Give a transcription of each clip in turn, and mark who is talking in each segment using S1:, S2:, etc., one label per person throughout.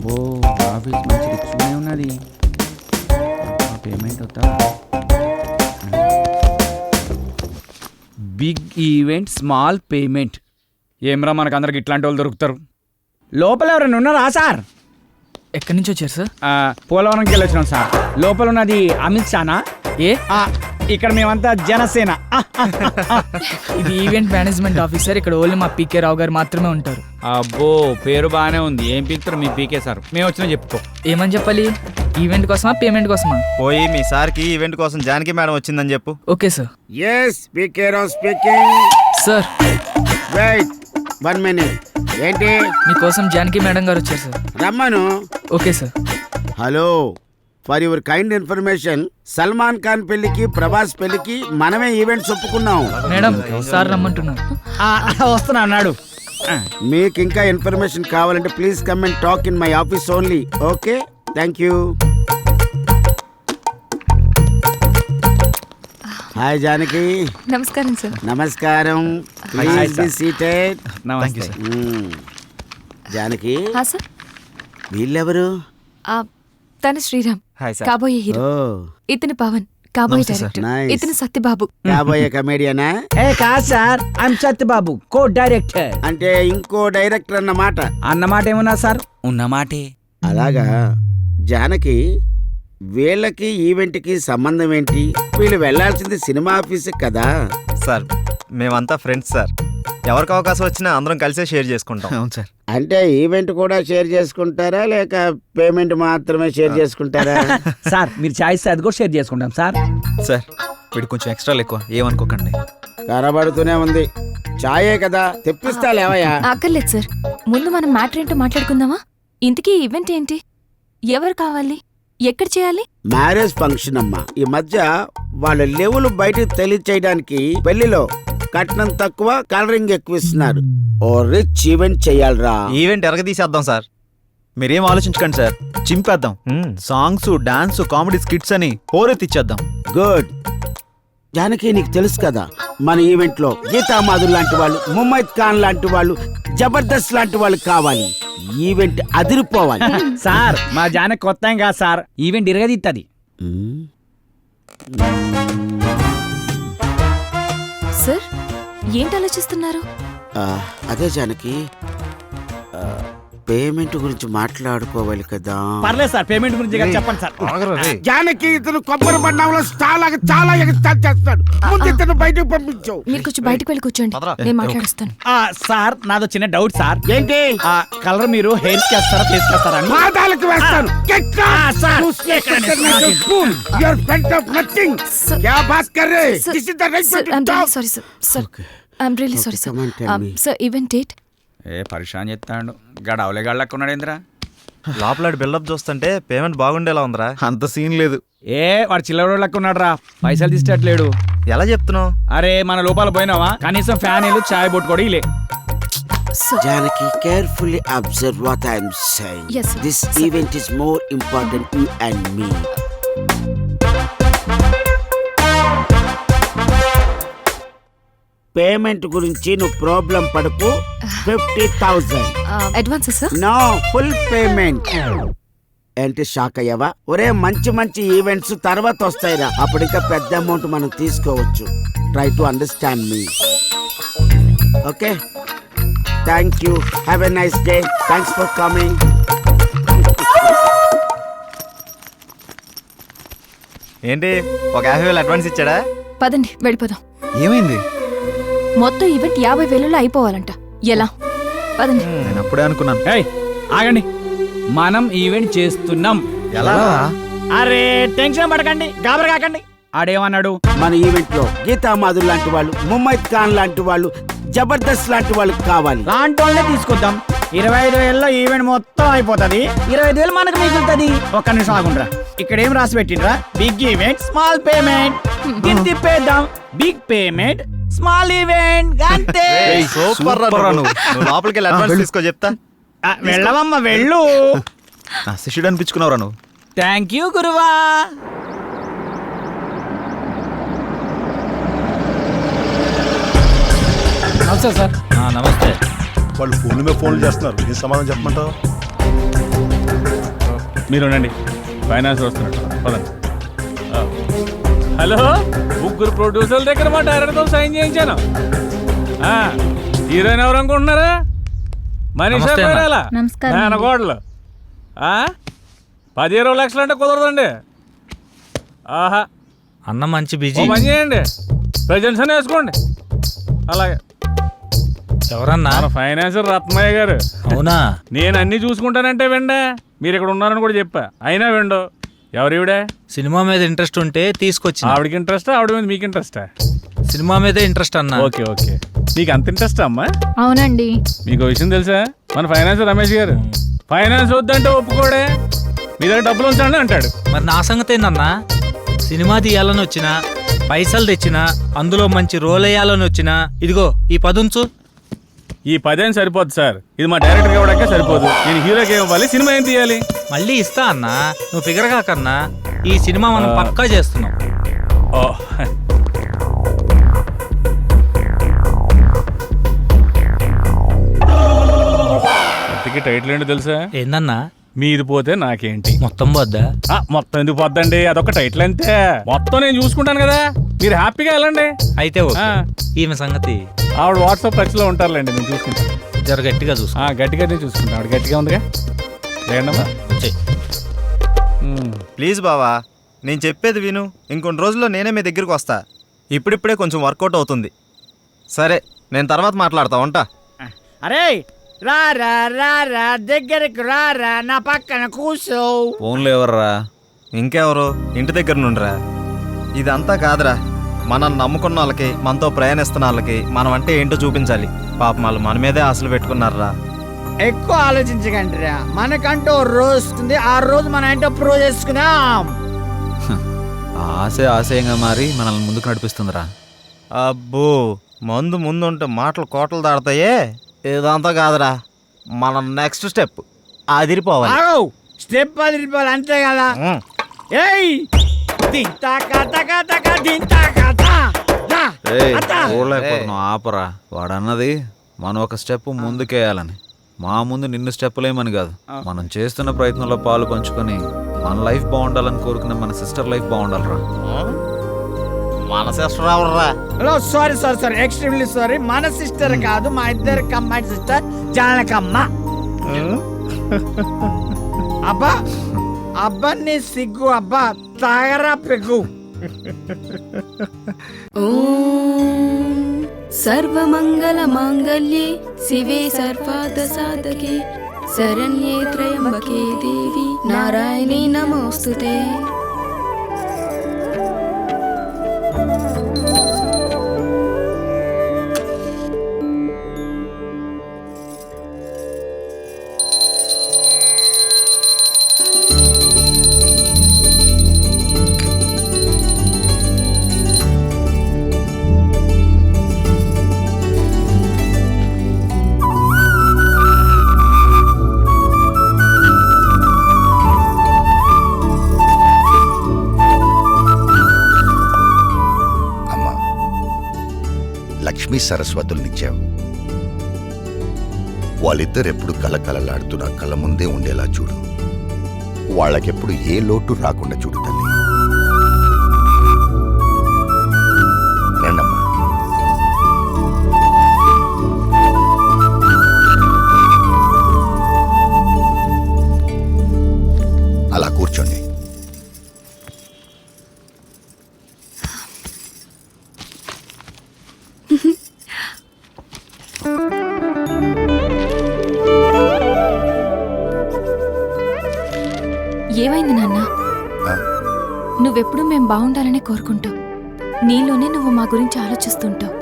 S1: అబ్బో ఆఫీస్ మంచి రిచ్గానే ఉన్నది. పేమెంట్ అవుతా. Big event small payment. ఏమ్రా మనకు అందరికి ఇట్లాంటి వాళ్ళు దొరుకుతారు. లోపల ఎవరైనా ఉన్నారా సార్?
S2: ఎక్కడి నుంచి వచ్చారు సార్?
S1: పోలవరంకి వెళ్ళి వచ్చినాం సార్. లోపల ఉన్నది అమిత్ షానా? ఇక్కడ మేమంతా జనసేన.
S2: ఇది ఈవెంట్ మేనేజ్మెంట్ ఆఫీసర్. ఇక్కడ ఓన్లీ మా పీకే రావు గారు మాత్రమే ఉంటారు.
S1: అబ్బో పేరు బాగానే ఉంది. ఏం పీకుతారు మీ పీకే సార్? మేము వచ్చినా చెప్పుకో.
S2: ఏమని చెప్పాలి? ఈవెంట్ కోసమా పేమెంట్ కోసమా?
S3: పోయి మీ సార్కి ఈవెంట్ కోసం జానకి మేడం వచ్చిందని చెప్పు.
S2: Okay sir.
S4: S PK Rao speaking.
S2: Sir
S4: wait 1 minute. ఏంటి?
S2: మీకోసం జానకి మేడం గారు వచ్చారు సార్.
S4: రమ్మను.
S2: Okay sir.
S4: Hello, for your kind information, Salman Khan పెళ్లికి ప్రభాస్ పెళ్లికి మనమే ఈవెంట్స్ ఒప్పుకున్నాం.
S2: మేడం సార్ రమ్మంటున్నారు.
S1: వస్తున్నా అన్నాడు.
S4: మీకు ఇంకా ఇన్ఫర్మేషన్ కావాలంటే please come and talk in my office only. Okay, thank you. Hi Janaki.
S5: నమస్కారం సార్.
S4: నమస్కారం. Please be seated.
S1: నమస్తే.
S4: జానకి,
S5: సార్.
S4: వీళ్ళెవరు?
S5: తన శ్రీరామ్,
S3: హాయ్ సార్.
S5: కాబోయే హీరో. ఇతను పవన్, కాబోయే డైరెక్టర్.
S4: Nice.
S5: ఇతను సత్యబాబు.
S4: కాబోయే కమేడియనా?
S1: కాదు sir, I'm Satyababu, co director.
S4: అంటే ఇంకో డైరెక్టర్ అన్నమాట.
S1: అన్నమాట ఏమన్నా సార్? ఉన్నమాటే.
S4: అలాగా. జానకి, వీళ్ళకి ఈవెంట్కి సంబంధం ఏంటి? వీళ్ళు వెళ్లాల్సింది సినిమా ఆఫీస్ కదా.
S3: సార్ మేమంతా ఫ్రెండ్స్ సార్. ఎవరికి అవకాశం వచ్చినా అందరం కలిసే షేర్ చేసుకుంటాం. అవును సార్.
S4: అంటే ఈవెంట్ కూడా షేర్ చేసుకుంటారా లేక పేమెంట్ మాత్రమే షేర్ చేసుకుంటారా?
S1: సార్ మీరు చాయిస్ అది కూడా షేర్ చేసుకుంటాం సార్.
S3: సార్ వీడు కొంచెం ఎక్స్ట్రా ఎక్కువ, ఏమనుకోకండి.
S4: కనబడుతూనే ఉంది. చాయే కదా, తెప్పిస్తా లేవయ్యా.
S5: అక్కర్లేదు సార్. ముందు మనం మ్యాటర్ ఏంటో మాట్లాడుకుందామా? ఇంతకీ ఈవెంట్ ఏంటి? ఎవరు కావాలి? ఎక్కడ చేయాలి?
S4: మ్యారేజ్ ఫంక్షన్ అమ్మా. ఈ మధ్య వాళ్ళ లెవెల్ బయటకు తెలియచేయడానికి పెళ్లిలో కట్నం తక్కువ, కలరింగ్ ఎక్కువ ఇస్తున్నారు. ఓ రిచ్ ఈవెంట్ చెయ్యాలరా.
S3: ఈవెంట్ ఎరగదీసేద్దాం సార్. మీరేం ఆలోచించకండి సార్, చింపేద్దాం. సాంగ్స్, డాన్స్, కామెడీ స్కిట్స్ అని హోరెత్తిచ్చేద్దాం.
S4: గుడ్. జానకి, నీకు తెలుసు కదా మన ఈవెంట్ లో గీతామాధుర్ లాంటి వాళ్ళు, ముమైత్ ఖాన్ లాంటి వాళ్ళు, జబర్దస్త్ లాంటి వాళ్ళు కావాలి. ఈవెంట్ అదిరిపోవాలి.
S1: సార్ మా జానకి కొత్త ఏం కాదు సార్, ఈవెంట్ ఇరగదిత్తది.
S5: సార్ ఏంటి ఆలోచిస్తున్నారు?
S4: అదే జానకి, పేమెంట్ గురించి మాట్లాడుకోవాలి కదా.
S1: పర్లేదు సార్, పేమెంట్ గురించి చెప్పండి సార్.
S4: జానకి, ఇతను కొబ్బరి బండంలో చాలా ఎగస్టార్ట్ చేస్తాడు. ముందు ఇతను బయటకు పంపించావు.
S5: మీరు కొంచెం బయటకు వెళ్ళి కూర్చోండి, నేను మాట్లాడుస్తాను.
S1: సార్ నాదో చిన్న డౌట్ సార్.
S4: ఏంటి?
S1: కలర్ మీరు హెయిర్ చేస్తారా, ఫేస్ చేస్తారా?
S4: పాదాలకు వేస్తాను.
S5: Sorry sir. I'm really sorry sir. Sir event date?
S1: పరిశాన్ చెప్తాడు గడవలే గళ్ళకున్నాడు ఏంద్రా.
S3: లోపల బిల్డప్ చూస్తుంటే పేమెంట్ బాగుండేలా ఉందిరా. అంత సీన్ లేదు.
S1: వాడు చిల్లర లెక్కున్నాడు రా, పైసలు తీసేటట్లేడు.
S3: ఎలా చెప్తున్నావు?
S1: అరే మన లోపల పోయినావా, కనీసం ఫ్యాన్ ఇల్లు చాయ్ బొట్టుకోడు ఇలే.
S4: Janaki, carefully observe what I am saying.
S5: Yes, sir.
S4: This event is more important you and me. Payment గురించి నువ్వు ప్రాబ్లం పడకు. 50,000
S5: advance sir?
S4: No, full payment. ఏంటి షాక్ అయ్యావా? ఒరే మంచి ఈవెంట్స్ తర్వాత వస్తాయిరా, అప్పుడు ఇంకా పెద్ద అమౌంట్ మనం తీసుకోవచ్చు. Try to understand me. Okay, thank you. Have a nice day. Thanks for coming.
S3: ఏంటి, ఒక 50,000 అడ్వాన్స్ ఇచ్చాడా?
S5: పదండి వెళ్ళిపోదాం.
S3: ఏమైంది?
S5: మొత్తం ఈవెంట్ 50,000లో అయిపోవాలంట. ఎలా? పదండి.
S3: నేను అప్పుడే అనుకున్నాను.
S1: ఆగండి, మనం ఈవెంట్ చేస్తున్నాం.
S3: ఎలా?
S1: అరే టెన్షన్ పడకండి, గాబర కాకండి. ఆడేమన్నాడు?
S4: మన ఈవెంట్ లో గీతామాధుర్ లాంటి వాళ్ళు, ముమైత్ ఖాన్ లాంటి వాళ్ళు, జబర్దస్త్ లాంటి వాళ్ళు కావాలి.
S1: లాంటి వాళ్ళనే తీసుకొద్దాం. 25,000లో ఈవెంట్ మొత్తం అయిపోతుంది. 25,000 మనకు మిగులుతుంది. ఒక్క నిమిషం ఆగుండ్రా, ఇక్కడ ఏం రాసి పెట్టిండ్రా? Big event small payment. దీన్ని తిప్పేద్దాం. బిగ్ పేమెంట్ స్మాల్ ఈవెంట్ అంతే.
S3: సూపర్ రా నువ్వు. లోపలికి వెళ్ళి అడ్వాన్స్ తీసుకో చెప్తా.
S1: వెళ్ళవమ్మ వెళ్ళు.
S3: శిష్యుడు అనిపించుకున్నావురా నువ్వు.
S1: థ్యాంక్ యూ గురువా.
S2: నమస్తే సార్.
S1: నమస్తే.
S6: వాళ్ళు ఫోన్ల మీద ఫోన్లు చేస్తున్నారు, ఏం సమాధానం చెప్పమంటావు? మీరు ఉండండి, ఫైనాన్స్ వస్తున్నట్టు. పదండి. హలో, ముగ్గురు ప్రొడ్యూసర్ల దగ్గర మా డైరెక్టర్తో సైన్ చేయించాను. హీరోయిన్ ఎవరు అనుకుంటున్నారా? మనీషా పేరాల మేనగోడలు. 10-20 లక్షలు అంటే కుదరదండి. ఆహా,
S7: అన్న మంచి బిజీ.
S6: పని చేయండి, ప్రజెంట్స్ అని వేసుకోండి. అలాగే.
S7: ఎవరన్నా?
S6: మన ఫైనాన్సర్ రత్నయ్య గారు.
S7: అవునా?
S6: నేను అన్ని చూసుకుంటానంటే వెండే, మీరు ఇక్కడ ఉన్నారని కూడా చెప్పా, అయినా వెండు. ఎవరివిడే?
S7: సినిమా మీద ఇంట్రెస్ట్ ఉంటే తీసుకొచ్చి.
S6: ఆవిడకి ఇంట్రెస్టా, ఆవిడ మీద మీకు ఇంట్రెస్టా?
S7: సినిమా మీదే ఇంట్రెస్ట్ అన్న.
S6: ఓకే ఓకే, నీకు అంత ఇంట్రెస్ట్ అమ్మా?
S5: అవునండి.
S6: మీకు విషయం తెలుసా, మన ఫైనాన్సర్ రమేష్ గారు ఫైనాన్స్ వద్దంటే ఒప్పుకోడే, మీ దగ్గర డబ్బులు ఉంచండి అంటాడు.
S7: మరి నా సంగతి ఏందన్నా? సినిమా తీయాలని వచ్చినా, పైసలు తెచ్చినా, అందులో మంచి రోల్ వేయాలని వచ్చినా, ఇదిగో ఈ 10 ఉంచు.
S6: ఈ 10 సరిపోదు సార్, ఇది మా డైరెక్టర్ ఇవ్వడానికే సరిపోదు. నేను హీరోకి ఇవ్వాలి, సినిమా ఏం తీయాలి?
S7: మళ్ళీ ఇస్తా అన్నా, నువ్వు ఫిగర్ కాకన్నా. ఈ సినిమా మనం పక్కా చేస్తున్నాం.
S6: ఓ, ఇంతకీ టైటిల్ ఏంటో తెలుసా?
S7: ఏందన్నా?
S6: మీది పోతే నాకేంటి.
S7: మొత్తం వద్దా?
S6: మొత్తం ఎందుకు పోద్దండి, అదొక టైటిల్ అంతే. మొత్తం నేను చూసుకుంటాను కదా, మీరు హ్యాపీగా వెళ్ళండి.
S7: అయితే ఓకే. ఈమె సంగతి
S6: ఆవిడ వాట్సాప్ టచ్ లో ఉంటారులేండి, నేను చూసుకుంటాను.
S7: జర గట్టిగా చూసుకో.
S6: గట్టిగానే చూసుకుంటాను, ఆవిడ గట్టిగా ఉందిగా. లేదమ్మా,
S3: ప్లీజ్ బావా, నేను చెప్పేది విను. ఇంకొన్ని రోజుల్లో నేనే మీ దగ్గరికి వస్తా. ఇప్పుడిప్పుడే కొంచెం వర్కౌట్ అవుతుంది. సరే, నేను తర్వాత మాట్లాడతా, ఉంటా.
S1: అరే రారా రారా దగ్గరికి రారా, నా పక్కన కూర్చో.
S3: ఫోన్లో ఎవర్రా? ఇంకెవరు? ఇంటి దగ్గర నుండిరా. ఇదంతా కాదురా, మనం నమ్ముకున్న వాళ్ళకి, మనతో ప్రయాణిస్తున్న వాళ్ళకి మనం అంటే ఏంటో చూపించాలి. పాపం వాళ్ళు మన మీదే ఆశలు పెట్టుకున్నారా.
S1: ఎక్కువ ఆలోచించకండి రా, మనకంటూ రోజు వస్తుంది, ఆ రోజు మనం ఏంటో ప్రూవ్ చేసుకుందాం.
S3: ఆశే ఆశయంగా మారి మనల్ని ముందుకు నడిపిస్తుందిరా. అబ్బో, మందు ముందుంటే మాటలు కోటలు దాడతాయే. ఇదంతా కాదురా, మన నెక్స్ట్ స్టెప్ అదిరిపోవాలి.
S1: స్టెప్ అదిరిపోవాలి, అంతే కదా. ఏయ్
S3: ఆపరా, వాడన్నది మనం ఒక స్టెప్ ముందుకేయాలని. మా ముందు నిన్ను స్టెప్పులేమని కాదు, మనం చేస్తున్న ప్రయత్నంలో పాలు పంచుకొని మన లైఫ్ బాగుండాలని కోరుకునే మన సిస్టర్ లైఫ్ బాగుండాలరా. మన సిస్టర్ ఎవర్రా?
S1: Hello, sorry sorry sorry, extremely sorry. మన సిస్టర్ కాదు, మా ఇద్దరు కంబైన్ సిస్టర్ జానకమ్మ. అబ్బా అబ్బా, నీ సిగ్గు అబ్బా, తాగరా పెగ్గు.
S8: సర్వమంగళ మాంగళ్యే శివే సర్వార్థ సాధకే శరణ్యే త్రయంబకే దేవి నారాయణీ నమోస్తుతే.
S9: లక్ష్మీ సరస్వతుల్నిచ్చావు. వాళ్ళిద్దరెప్పుడు కలకలలాడుతూ నా కళ్ళ ముందే ఉండేలా చూడు. వాళ్ళకెప్పుడు ఏ లోటు రాకుండా చూడు తల్లి. రండమ్మా. అలా కూర్చోండి.
S5: ఏమైంది నాన్న? నువ్వెప్పుడు మేం బాగుండాలని కోరుకుంటావు, నీలోనే నువ్వు మా గురించి ఆలోచిస్తుంటావు.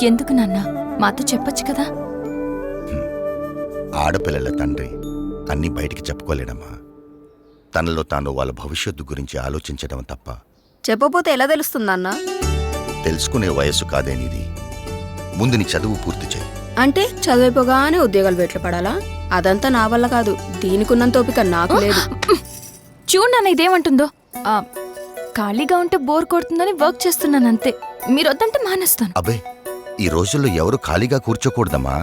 S5: ఎందుకు నాన్న, మాతో చెప్పొచ్చు కదా.
S9: ఆడపిల్లల తండ్రి అన్నీ బయటికి చెప్పుకోలేడమ్మా. తనలో తాను వాళ్ళ భవిష్యత్తు గురించి ఆలోచించడం తప్ప.
S8: చెప్పపోతే ఎలా తెలుస్తుందన్నా?
S9: తెలుసుకునే వయస్సు కాదేనిది. ముందు నీ చదువు పూర్తి చేయి.
S8: అంటే చదివిపోగానే ఉద్యోగాలు బయట పడాలా? అదంతా నా వల్ల కాదు, దీనికున్నంత ఓపిక నాకు లేదు.
S5: చూడు నాన్న, ఇదేమంటుందో. ఖాళీగా ఉంటే బోర్ కొడుతుందని వర్క్ చేస్తున్నాను అంతే. మీరు వద్దంటే మానేస్తాను.
S9: అబ్బే, ఈ రోజుల్లో ఎవరు ఖాళీగా కూర్చోకూడదమ్మా.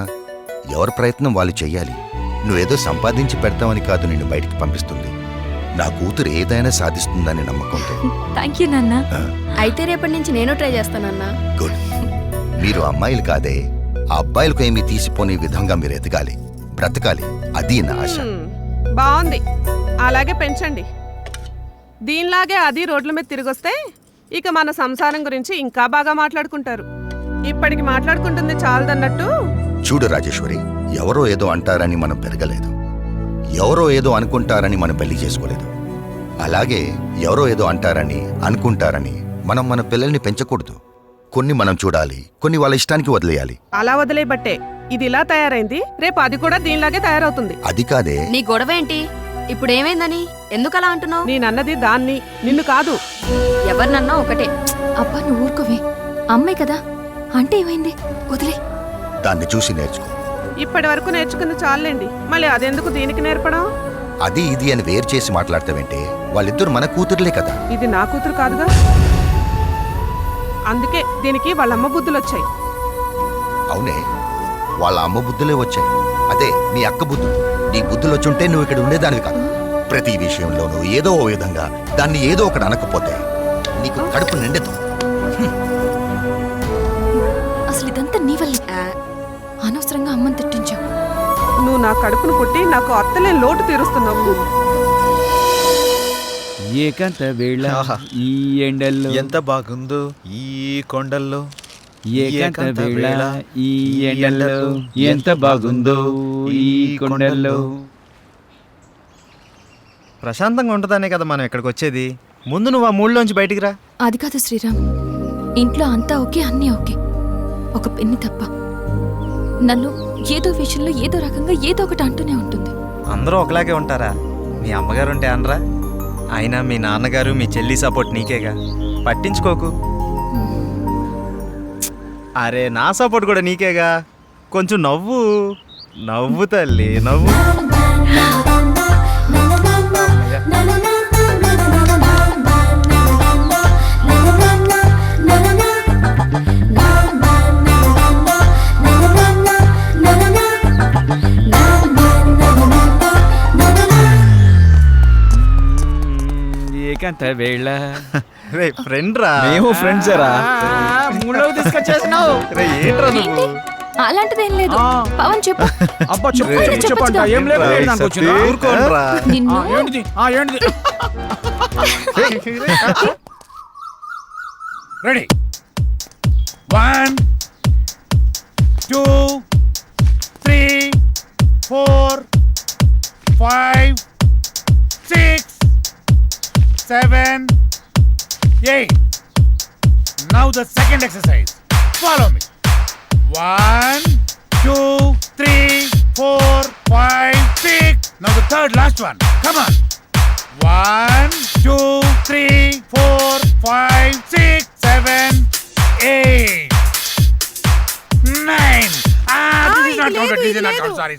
S9: ఎవరి ప్రయత్నం వాళ్ళు చెయ్యాలి. నువ్వేదో సంపాదించి పెడతావని కాదు నిన్ను బయటికి పంపిస్తుంది. నా కూతురు ఏదైనా సాధిస్తుందని నమ్మకంతో.
S5: థ్యాంక్ యూ నాన్న.
S8: అయితే రేపటి నుంచి నేను ట్రై చేస్తానన్నా.
S9: గుడ్. మీరు అమ్మాయిలు కాదే, ఆ అబ్బాయిలకు ఏమీ తీసిపోని విధంగా మీరు ఎదగాలి, బ్రతకాలి. అది నా ఆశ.
S10: బాగుంది, అలాగే పెంచండి. దీనిలాగే అది రోడ్ల మీద తిరిగొస్తే ఇక మన సంసారం గురించి ఇంకా బాగా మాట్లాడుకుంటారు. ఇప్పటికి మాట్లాడుకుంటుంది చాలదన్నట్టు.
S9: చూడు రాజేశ్వరి, ఎవరో ఏదో అంటారని మనం పెరగలేదు, ఎవరో ఏదో అనుకుంటారని మనం పెళ్లి చేసుకోలేదు. అలాగే ఎవరో ఏదో అంటారని అనుకుంటారని మనం మన పిల్లల్ని పెంచకూడదు. కొన్ని మనం చూడాలి, కొన్ని వాళ్ళ ఇష్టానికి వదిలేయాలి.
S10: అలా వదిలేబట్టే ఇది ఇలా తయారైంది. రేపు అది కూడా దీనిలాగే తయారవుతుంది.
S9: అది కాదే.
S8: నీ గొడవ ఏంటి? ఇప్పుడు ఏమైందని ఎందుకు అలా అంటున్నావు?
S10: నేనన్నది దాన్ని, నిన్ను కాదు.
S8: ఎవరినన్నా ఒకటే.
S5: అబ్బా నువ్వు ఊరుకోవే, అమ్మాయి కదా. అంటే ఏమైంది, వదిలే.
S9: దాన్ని చూసి నేర్చుకో.
S10: ఇప్పటి వరకు నేర్చుకుంది చాలండి, మళ్ళీ అదెందుకు దీనికి నేర్పడం?
S9: అది ఇది అని వేరు చేసి మాట్లాడతావంటే వాళ్ళిద్దరు మన కూతురులే కదా.
S10: ఇది నా కూతురు కాదుగా, అందుకే దీనికి వాళ్ళ అమ్మ బుద్ధులు వచ్చాయి.
S9: అవునే, వాళ్ళ అమ్మ బుద్ధులే వచ్చాయి. అదే నీ అక్క బుద్ధులు. నీ బుద్ధులు వచ్చుంటే నువ్వు ఇక్కడ ఉండేదానివి కాదు. ప్రతి విషయంలోనూ ఏదో ఓ విధంగా దాన్ని ఏదో ఒకటి అనకపోతే నీకు కడుపు నిండదు.
S5: అసలు ఇదంతా నీ వల్లే. అనవసరంగా అమ్మని తిట్టించావు.
S10: నువ్వు నా కడుపును పుట్టి నాకు అత్తలే లోటు తీరుస్తున్నావు.
S1: ఏకాంత వేళ ఈ ఎండల్లో
S3: ఎంత బాగుందో ఈ కొండల్లో,
S1: ఏకాంత వేళ ఈ ఎండల్లో ఎంత బాగుందో ఈ కొండల్లో.
S11: ప్రశాంతంగా ఉంటుందనే కదా మనం ఇక్కడికి వచ్చేది. ముందు నువ్వు ఆ మూడులోంచి బయటికి రా.
S5: అది కాదు శ్రీరామ్, ఇంట్లో అంతా ఓకే, అన్నీ ఓకే, ఒక పెన్ని తప్ప. నన్ను ఏదో విషయంలో ఏదో రకంగా ఏదో ఒకటి అంటూనే ఉంటుంది.
S11: అందరూ ఒకలాగే ఉంటారా? మీ అమ్మగారు ఉంటే అనరా? అయినా మీ నాన్నగారు మీ చెల్లి సపోర్ట్ నీకేగా, పట్టించుకోకు. అరే నా సపోర్ట్ కూడా నీకేగా. కొంచెం నవ్వు నవ్వు తల్లి, నవ్వు.
S1: ఏకాంత వేళ
S11: రే ఫ్రెండ్ రా.
S3: మేము ఫ్రెండ్స్ రా.
S1: మూడోకి తీసుకొచ్చేసినావు.
S11: రే ఏంట్రా నువ్వు?
S5: అలాంటిదేం లేదు. పవన్ చెప్పు.
S1: అబ్బా చెప్పు
S5: రే,
S1: చెప్పు చెప్పండి. ఏం లేదు
S11: రేయ్,
S1: దానికి
S11: సతీ,
S1: వచ్చిందా?
S11: ఊరుకోండ్రా.
S5: నిన్ను
S1: ఏంటిది ఏంటిది? Ready 1 2 3 4 5 6 7 8. Now the second exercise. Follow me. 1 2 3 4 5 6. Now the third last one. Come on. 1 2 3 4 5 6 7 8 9. This is not counted. This is not counted. Sorry.